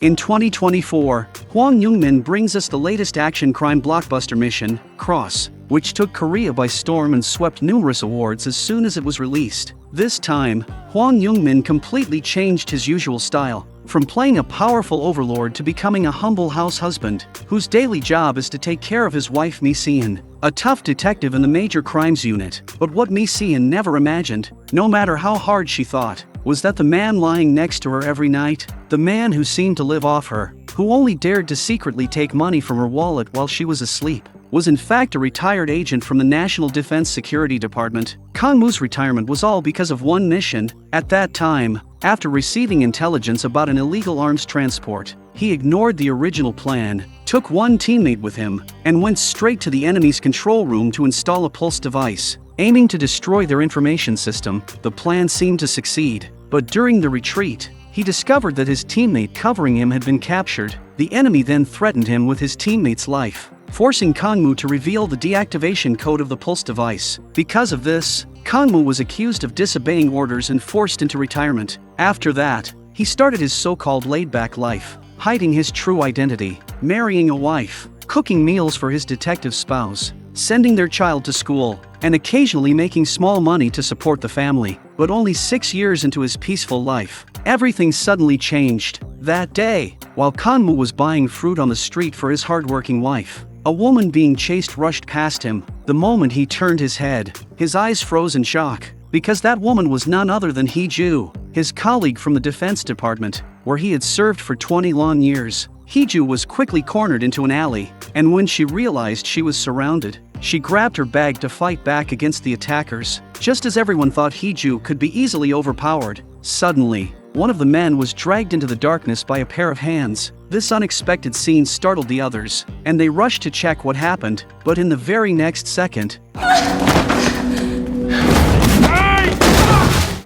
In 2024, Hwang Jung-min brings us the latest action crime blockbuster Mission, Cross, which took Korea by storm and swept numerous awards as soon as it was released. This time, Hwang Jung-min completely changed his usual style, from playing a powerful overlord to becoming a humble house husband, whose daily job is to take care of his wife Mi-seon, a tough detective in the Major Crimes Unit. But what Mi-seon never imagined, no matter how hard she thought, was that the man lying next to her every night, the man who seemed to live off her, who only dared to secretly take money from her wallet while she was asleep, was in fact a retired agent from the National Defense Security Department. Kang-moo's retirement was all because of one mission. At that time, after receiving intelligence about an illegal arms transport, he ignored the original plan, took one teammate with him, and went straight to the enemy's control room to install a pulse device, aiming to destroy their information system. The plan seemed to succeed, but during the retreat, he discovered that his teammate covering him had been captured. The enemy then threatened him with his teammate's life, forcing Kang-moo to reveal the deactivation code of the pulse device. Because of this, Kang-moo was accused of disobeying orders and forced into retirement. After that, he started his so-called laid-back life, hiding his true identity, marrying a wife, cooking meals for his detective spouse, sending their child to school, and occasionally making small money to support the family. But only 6 years into his peaceful life, everything suddenly changed. That day, while Kang-moo was buying fruit on the street for his hardworking wife, a woman being chased rushed past him. The moment he turned his head, his eyes froze in shock, because that woman was none other than Hee-ju, his colleague from the Defense Department, where he had served for 20 long years. Hee-ju was quickly cornered into an alley, and when she realized she was surrounded, she grabbed her bag to fight back against the attackers. Just as everyone thought Hee-ju could be easily overpowered, suddenly, one of the men was dragged into the darkness by a pair of hands. This unexpected scene startled the others, and they rushed to check what happened, but in the very next second,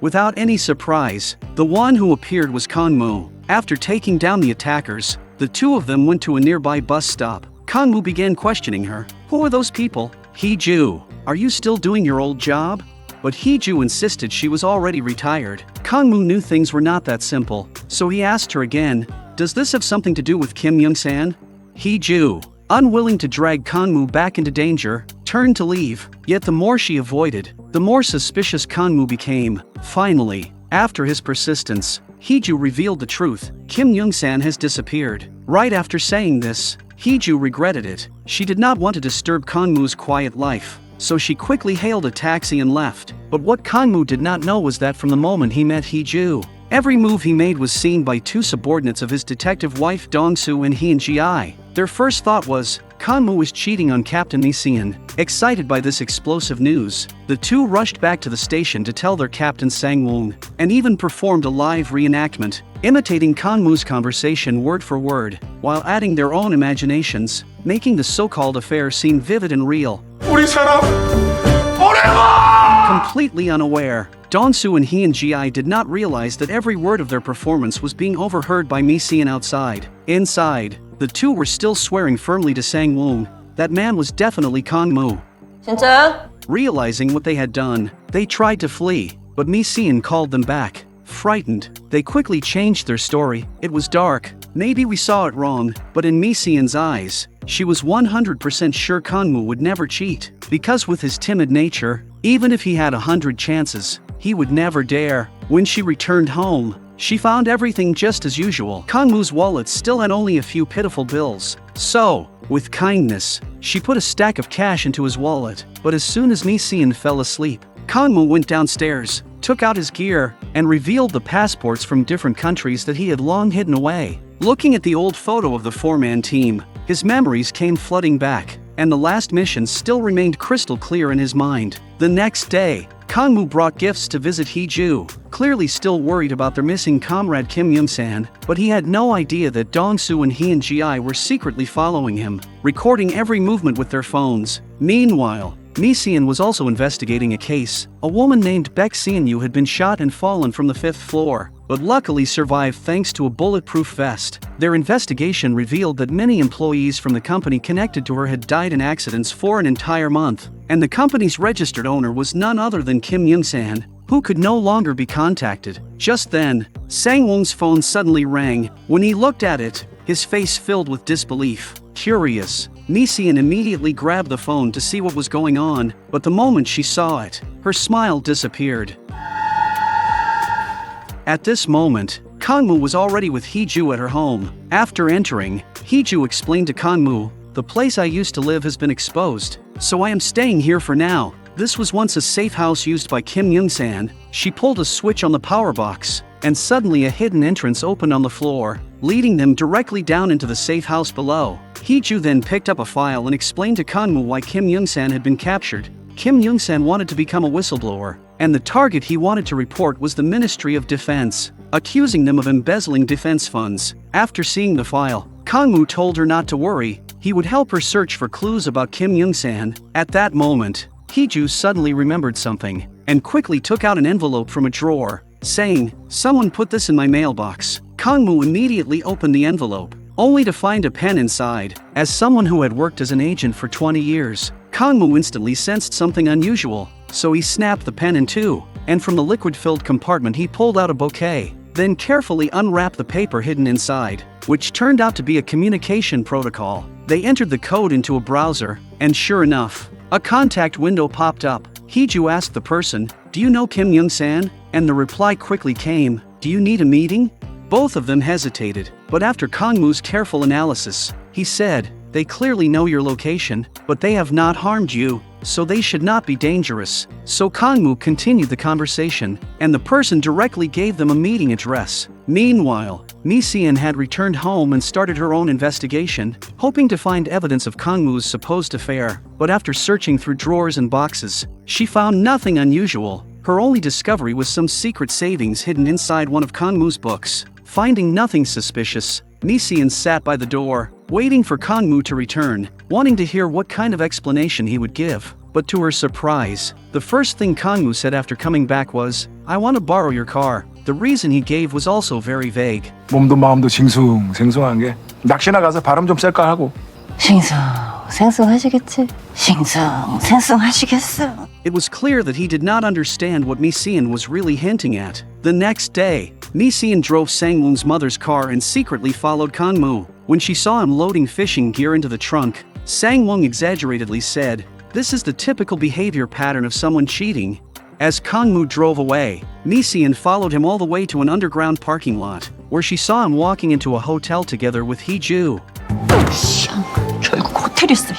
without any surprise, the one who appeared was Kang-moo. After taking down the attackers, the two of them went to a nearby bus stop. Kang-moo began questioning her. "Who are those people?" "Hee-ju, are you still doing your old job?" But Hee-ju insisted she was already retired. Kang-moo knew things were not that simple, so he asked her again, "Does this have something to do with Kim Young-san?" Hee-ju, unwilling to drag Kang-moo back into danger, turned to leave. Yet the more she avoided, the more suspicious Kang-moo became. Finally, after his persistence, Hee-ju revealed the truth. Kim Young-san has disappeared. Right after saying this, Hee-ju regretted it. She did not want to disturb Kang-moo's quiet life, so she quickly hailed a taxi and left. But what Kang-moo did not know was that from the moment he met Hee-ju, every move he made was seen by two subordinates of his detective wife Dong-soo and Hee-ji. Their first thought was, Kang-moo is cheating on Captain Mi-seon. Excited by this explosive news, the two rushed back to the station to tell their captain Sang-woon, and even performed a live reenactment, imitating Kang-moo's conversation word for word, while adding their own imaginations, making the so-called affair seem vivid and real. 우리 사람 forever! Completely unaware, Dong-soo and Hee-ji did not realize that every word of their performance was being overheard by Mi-seon outside. Inside, the two were still swearing firmly to Sang-woon. That man was definitely Kang-moo. 진짜요? Realizing what they had done, they tried to flee, but Mi-seon called them back. Frightened, they quickly changed their story. It was dark. Maybe we saw it wrong, but in Mi-seon's eyes, she was 100% sure Kang-moo would never cheat, because with his timid nature, even if he had 100 chances, he would never dare. When she returned home, she found everything just as usual. Kang-moo's wallet still had only a few pitiful bills. So, with kindness, she put a stack of cash into his wallet. But as soon as Mi-seon fell asleep, Kang-moo went downstairs, took out his gear, and revealed the passports from different countries that he had long hidden away. Looking at the old photo of the four-man team, his memories came flooding back, and the last mission still remained crystal clear in his mind. The next day, Kang-moo brought gifts to visit Hee-ju, clearly still worried about their missing comrade Kim Young-san, but he had no idea that Dong-soo and Hee-ji were secretly following him, recording every movement with their phones. Meanwhile, Mi-seon was also investigating a case. A woman named Baek Seon-yu had been shot and fallen from the 5th floor, but luckily survived thanks to a bulletproof vest. Their investigation revealed that many employees from the company connected to her had died in accidents for an entire month, and the company's registered owner was none other than Kim Young-san. who could no longer be contacted. Just then, Sang-woong's phone suddenly rang. When he looked at it, his face filled with disbelief. Curious, Mi-seon immediately grabbed the phone to see what was going on, but the moment she saw it, her smile disappeared. At this moment, Kang-moo was already with Hee-ju at her home. After entering, Hee-ju explained to Kang-moo, "The place I used to live has been exposed, so I am staying here for now. This was once a safe house used by Kim Young-san." She pulled a switch on the power box, and suddenly a hidden entrance opened on the floor, leading them directly down into the safe house below. Hee-ju then picked up a file and explained to Kang-moo why Kim Young-san had been captured. Kim Young-san wanted to become a whistleblower, and the target he wanted to report was the Ministry of Defense, accusing them of embezzling defense funds. After seeing the file, Kang-moo told her not to worry, he would help her search for clues about Kim Young-san. At that moment, Hee-ju suddenly remembered something, and quickly took out an envelope from a drawer, saying, "Someone put this in my mailbox." Kang-moo immediately opened the envelope, only to find a pen inside. As someone who had worked as an agent for 20 years, Kang-moo instantly sensed something unusual, so he snapped the pen in two, and from the liquid-filled compartment he pulled out a bouquet, then carefully unwrapped the paper hidden inside, which turned out to be a communication protocol. They entered the code into a browser, and sure enough, a contact window popped up. Hee-ju asked the person, "Do you know Kim Young-san?" And the reply quickly came, "Do you need a meeting?" Both of them hesitated, but after Kang-moo's careful analysis, he said, "They clearly know your location, but they have not harmed you, so they should not be dangerous." So Kang-moo continued the conversation, and the person directly gave them a meeting address. Meanwhile, Mi-seon had returned home and started her own investigation, hoping to find evidence of Kang-moo's supposed affair. But after searching through drawers and boxes, she found nothing unusual. Her only discovery was some secret savings hidden inside one of Kang-moo's books. Finding nothing suspicious, Mi-seon sat by the door, waiting for Kang-moo to return, wanting to hear what kind of explanation he would give. But to her surprise, the first thing Kang-moo said after coming back was, "I want to borrow your car." The reason he gave was also very vague. 몸도 마음도 싱숭생숭한 게 낚시나 가서 바람 좀 쐴까 하고. 싱숭생숭하시겠지? 싱숭생숭하시겠어? It was clear that he did not understand what Mi-seon was really hinting at. The next day, Mi-seon drove Sang-woong's mother's car and secretly followed Kang-moo. When she saw him loading fishing gear into the trunk, Sang-woong exaggeratedly said, "This is the typical behavior pattern of someone cheating." As Kang-moo drove away, Mi-seon followed him all the way to an underground parking lot, where she saw him walking into a hotel together with Hee-ju. 결국 호텔이었어.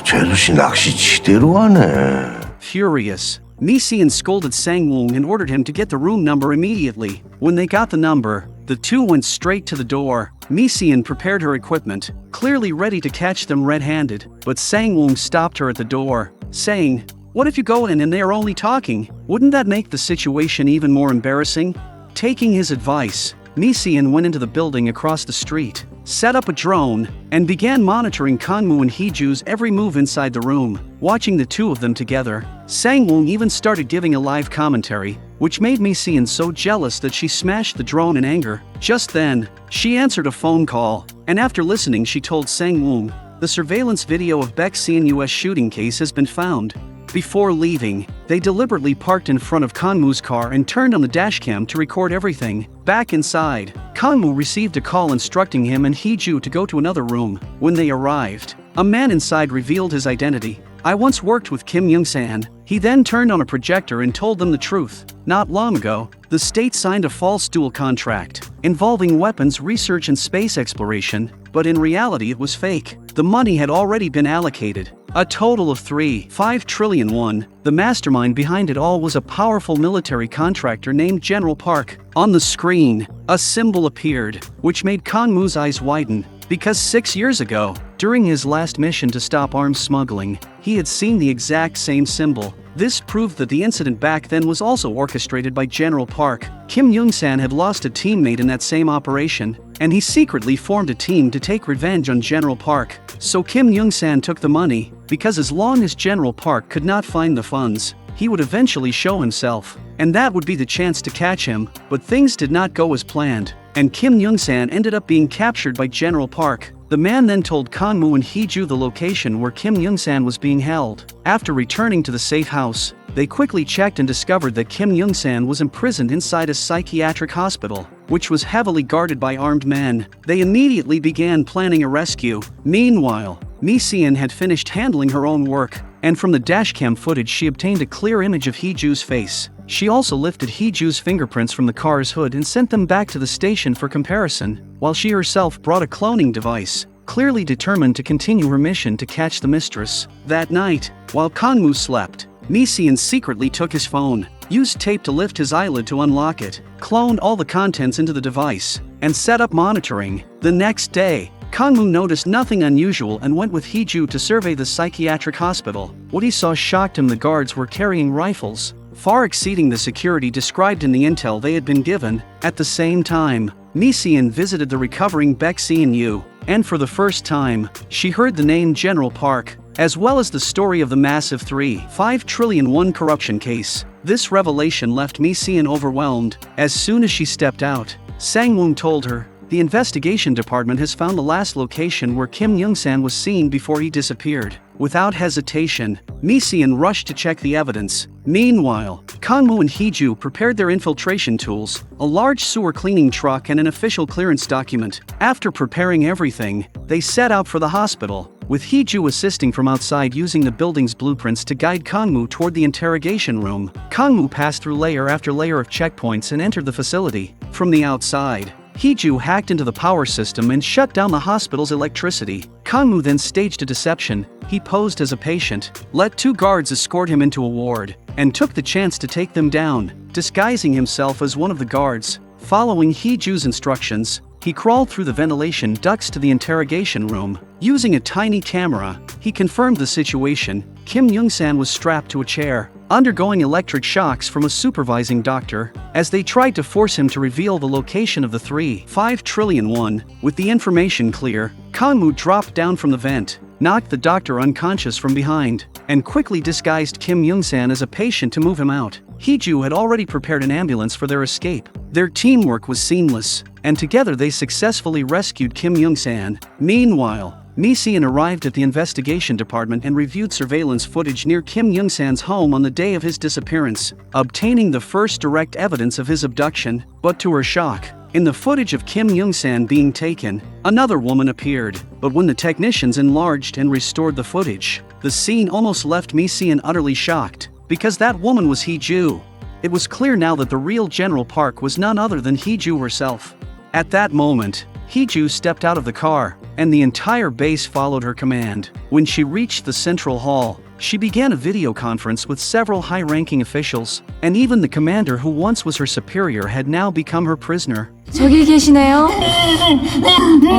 쟤도 씨 낚시 지대로 하네. Furious, Mi-seon scolded Sang-woong and ordered him to get the room number immediately. When they got the number, the two went straight to the door. Mi-seon prepared her equipment, clearly ready to catch them red-handed, but Sang-woong stopped her at the door, saying, "What if you go in and they are only talking? Wouldn't that make the situation even more embarrassing?" Taking his advice, Mi-seon went into the building across the street, set up a drone, and began monitoring Kang-moo and Hee-ju's every move inside the room. Watching the two of them together, Sang-woong even started giving a live commentary, which made Mi-seon so jealous that she smashed the drone in anger. Just then, she answered a phone call, and after listening she told Sang-woong, "The surveillance video of Baek-seon US shooting case has been found." Before leaving, they deliberately parked in front of Kang-moo's car and turned on the dashcam to record everything. Back inside, Kang-moo received a call instructing him and Hee-ju to go to another room. When they arrived, a man inside revealed his identity. "I once worked with Kim Young-san." He then turned on a projector and told them the truth. Not long ago, the state signed a false dual contract involving weapons research and space exploration, but in reality it was fake. The money had already been allocated, a total of 3.5 trillion won. The mastermind behind it all was a powerful military contractor named General Park. On the screen, a symbol appeared, which made Kang-moo's eyes widen, because 6 years ago, during his last mission to stop arms smuggling, he had seen the exact same symbol. This proved that the incident back then was also orchestrated by General Park. Kim Young-san had lost a teammate in that same operation, and he secretly formed a team to take revenge on General Park. So Kim Young-san took the money, because as long as General Park could not find the funds, he would eventually show himself, and that would be the chance to catch him. But things did not go as planned, and Kim Young-san ended up being captured by General Park. The man then told Kang-moo and Hee-ju the location where Kim Young-san was being held. After returning to the safe house, they quickly checked and discovered that Kim Young-san was imprisoned inside a psychiatric hospital, which was heavily guarded by armed men. They immediately began planning a rescue. Meanwhile, Mi-seon had finished handling her own work, and from the dashcam footage she obtained a clear image of Hee-ju's face. She also lifted Hee-ju's fingerprints from the car's hood and sent them back to the station for comparison, while she herself brought a cloning device, clearly determined to continue her mission to catch the mistress. That night, while Kang-moo slept, Mi-seon secretly took his phone, used tape to lift his eyelid to unlock it, cloned all the contents into the device, and set up monitoring. The next day, Kang-moo noticed nothing unusual and went with Hee-ju to survey the psychiatric hospital. What he saw shocked him. The guards were carrying rifles, far exceeding the security described in the intel they had been given. At the same time, Mi-seon visited the recovering Baek Seon-yu, and for the first time, she heard the name General Park, as well as the story of the massive 3.5 trillion won corruption case. This revelation left Mi-seon overwhelmed. As soon as she stepped out, Sang-woon told her, "The investigation department has found the last location where Kim Young-san was seen before he disappeared." Without hesitation, Mi-seon rushed to check the evidence. Meanwhile, Kang-moo and Hee-ju prepared their infiltration tools, a large sewer cleaning truck and an official clearance document. After preparing everything, they set out for the hospital, with Hee-ju assisting from outside using the building's blueprints to guide Kang-moo toward the interrogation room. Kang-moo passed through layer after layer of checkpoints and entered the facility. From the outside, Hee-ju hacked into the power system and shut down the hospital's electricity. Kang-moo then staged a deception. He posed as a patient, let 2 guards escort him into a ward, and took the chance to take them down, disguising himself as one of the guards. Following Hee-ju's instructions, he crawled through the ventilation ducts to the interrogation room. Using a tiny camera, he confirmed the situation. Kim Young-san was strapped to a chair, undergoing electric shocks from a supervising doctor. As they tried to force him to reveal the location of the 3.5 trillion won, with the information clear, Kang-moo dropped down from the vent, knocked the doctor unconscious from behind, and quickly disguised Kim Young-san as a patient to move him out. Hee-ju had already prepared an ambulance for their escape. Their teamwork was seamless, and together they successfully rescued Kim Young-san. Meanwhile, Mi-seon arrived at the investigation department and reviewed surveillance footage near Kim Young-san's home on the day of his disappearance, obtaining the first direct evidence of his abduction. But to her shock, in the footage of Kim Young-san being taken, another woman appeared. But when the technicians enlarged and restored the footage, the scene almost left Mi-seon utterly shocked, because that woman was Hee-ju. It was clear now that the real General Park was none other than Hee-ju herself. At that moment, Hee-ju stepped out of the car, and the entire base followed her command. When she reached the central hall, she began a video conference with several high-ranking officials, and even the commander who once was her superior had now become her prisoner. 저기 계시네요.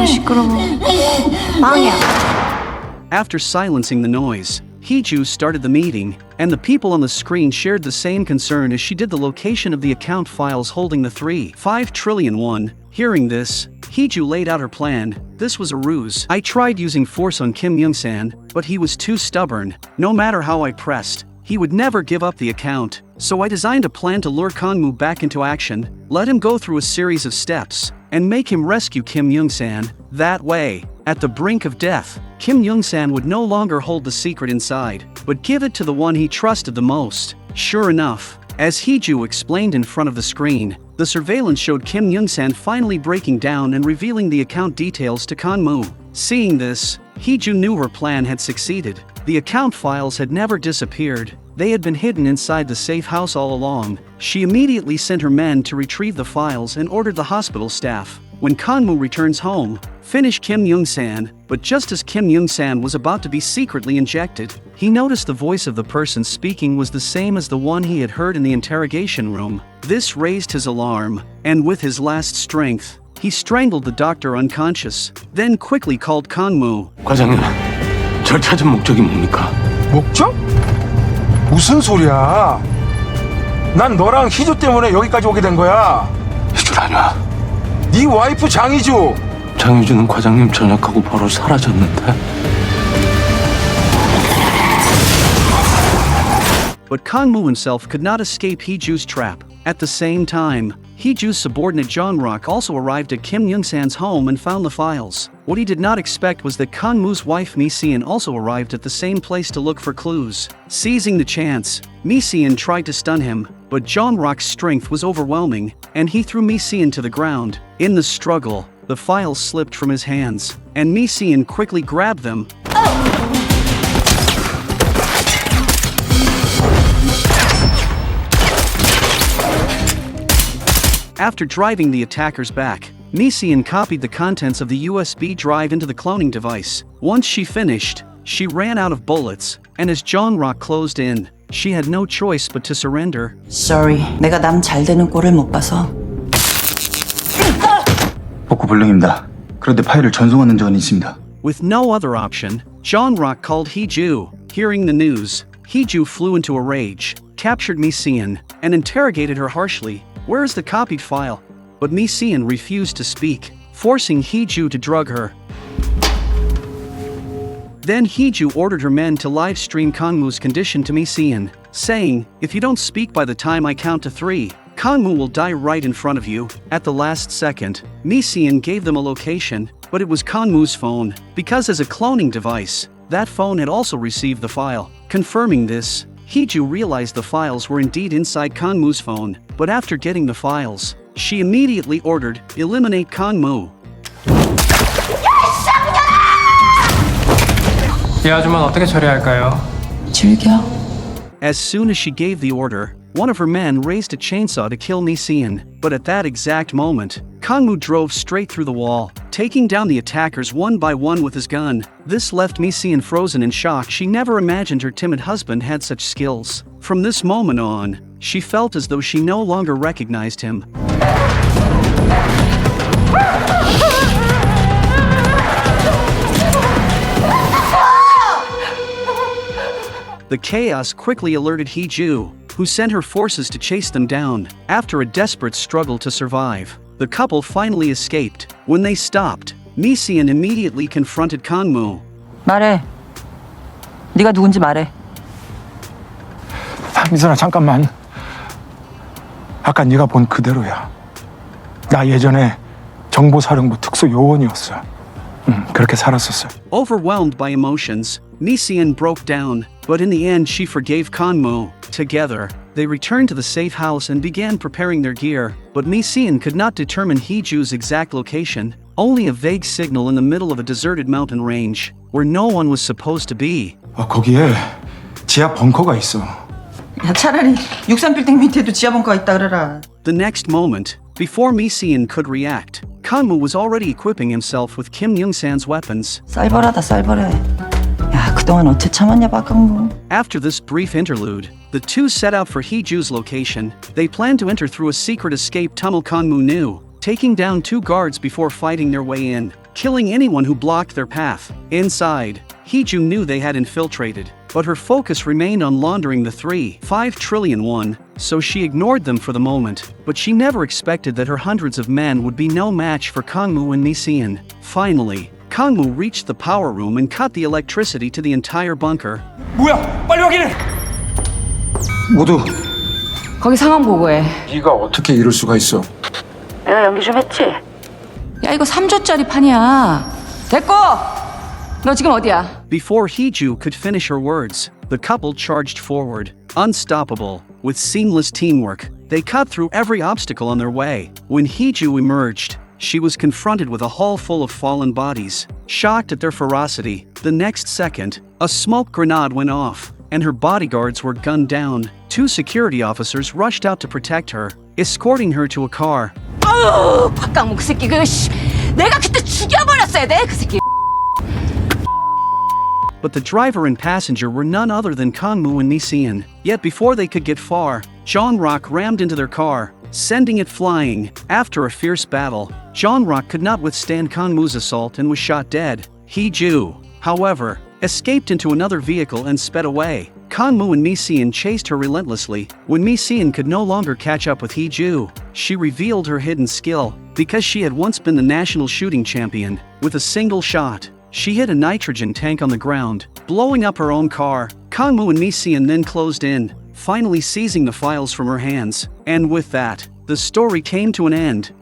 시끄러워. 망이야. After silencing the noise, Hee-ju started the meeting, and the people on the screen shared the same concern as she did the location of the account files holding the 3.5 trillion won. Hearing this, Hee-ju laid out her plan. This was a ruse. I tried using force on Kim Young-san, but he was too stubborn. No matter how I pressed, he would never give up the account. So I designed a plan to lure Kang-moo back into action, let him go through a series of steps, and make him rescue Kim Young-san. That way, at the brink of death, Kim Young-san would no longer hold the secret inside, but give it to the one he trusted the most. Sure enough, as Hee-ju explained in front of the screen, the surveillance showed Kim Young-san finally breaking down and revealing the account details to Kang-moo. Seeing this, Hee-ju knew her plan had succeeded. The account files had never disappeared. They had been hidden inside the safe house all along. She immediately sent her men to retrieve the files and ordered the hospital staff. When Kang-moo returns home, finish Kim Young-san, but just as Kim Young-san was about to be secretly injected, he noticed the voice of the person speaking was the same as the one he had heard in the interrogation room. This raised his alarm, and with his last strength, he strangled the doctor unconscious, then quickly called Kang-moo. 과장님, 절 찾은 목적이 뭡니까? 목적? 무슨 소리야? 난 너랑 희주 때문에 여기까지 오게 된 거야. 희줄 아니야. 네 와이프 장희주. 장유주는 과장님 전역하고 바로 사라졌는데. But Kang-moo himself could not escape Hee-ju's trap. At the same time, Hee-ju's subordinate Jong-rok also arrived at Kim Young-san's home and found the files. What he did not expect was that Kang-moo's wife Mi-seon also arrived at the same place to look for clues. Seizing the chance, Mi-seon tried to stun him, but Jong-rok's strength was overwhelming, and he threw Mi-seon to the ground. In the struggle, the files slipped from his hands, and Mi-seon quickly grabbed them. After driving the attackers back, Mi-seon copied the contents of the USB drive into the cloning device. Once she finished, she ran out of bullets, and as Jong-rok closed in, she had no choice but to surrender. Sorry, 내가 남 잘 되는 꼴을 못 봐서. 복구 불능입니다. 그런데 파일을 전송하는 적은 있습니다. With no other option, Jong-rok called Hee-ju. Hearing the news, Hee-ju flew into a rage, captured Mi-seon, and interrogated her harshly. Where is the copied file? But Mi-seon refused to speak, forcing Hee-ju to drug her. Then Hee-ju ordered her men to live stream Kang-moo's condition to Mi-seon, saying, "If you don't speak by the time I count to 3, Kang-moo will die right in front of you." At the last second, Mi-seon gave them a location, but it was Kang-moo's phone, because as a cloning device, that phone had also received the file. Confirming this, Hee-ju realized the files were indeed inside Kang-moo's phone, but after getting the files, she immediately ordered, "Eliminate Kang-moo." 이 아줌마는 어떻게 처리할까요? 즐겨. As soon as she gave the order, one of her men raised a chainsaw to kill Mi-seon, but at that exact moment, Kang-moo drove straight through the wall, taking down the attackers one by one with his gun. This left Mi-seon frozen in shock. She never imagined her timid husband had such skills. From this moment on, she felt as though she no longer recognized him. The chaos quickly alerted Hee-ju, who sent her forces to chase them down. After a desperate struggle to survive, the couple finally escaped. When they stopped, Mi-seon immediately confronted Kang-moo. 말해. 네가 누군지 말해. 미선아 잠깐만. 아까 네가 본 그대로야. 나 예전에 정보사령부 특수요원이었어. 그렇게 살았었어. Overwhelmed by emotions, Mi-seon broke down, but in the end she forgave Kang-moo. Together, they returned to the safe house and began preparing their gear, but Mi-seon could not determine Hee-ju's exact location, only a vague signal in the middle of a deserted mountain range, where no one was supposed to be. 거기에 지하 벙커가 있어. 야, 차라리 63빌딩 밑에도 지하벙커가 있다 그래라. The next moment, before Mi-seon could react, Kang-moo was already equipping himself with Kim Young-san's weapons. 쌀벌하다 쌀벌해. 야, 그동안 어떻게 참았냐 박강모. After this brief interlude, the two set out for Hee-ju's location. They planned to enter through a secret escape tunnel Kang-moo knew, taking down 2 guards before fighting their way in, killing anyone who blocked their path. Inside, Hee-ju knew they had infiltrated, but her focus remained on laundering the 3.5 trillion won, so she ignored them for the moment. But she never expected that her hundreds of men would be no match for Kang-moo and Mi-seon. Finally, Kang-moo reached the power room and cut the electricity to the entire bunker. 뭐야? 빨리 확인해. 모두 거기 상황 보고해. 네가 어떻게 이럴 수가 있어? 내가 연기 좀 했지? 야, 이거 3조짜리 판이야. 됐고! 너 지금 어디야? Before Hee-ju could finish her words, the couple charged forward. Unstoppable, with seamless teamwork, they cut through every obstacle on their way. When Hee-ju emerged, she was confronted with a hall full of fallen bodies. Shocked at their ferocity, the next second, a smoke grenade went off, and her bodyguards were gunned down. 2 security officers rushed out to protect her, escorting her to a car. 아유, 박강모 그 새끼 그 씨. 내가 그때 죽여버렸어야 돼, 그 새끼. But the driver and passenger were none other than Kang-moo and Mi-seon. Yet before they could get far, Jong-rok rammed into their car, sending it flying. After a fierce battle, Jong-rok could not withstand Kang-moo's assault and was shot dead. Hee-ju, however, escaped into another vehicle and sped away. Kang-moo and Mi-seon chased her relentlessly. When Mi-seon could no longer catch up with Hee-ju, she revealed her hidden skill. Because she had once been the national shooting champion, with a single shot, she hit a nitrogen tank on the ground, blowing up her own car. Kang-moo and Mi-seon then closed in, finally seizing the files from her hands. And with that, The story came to an end.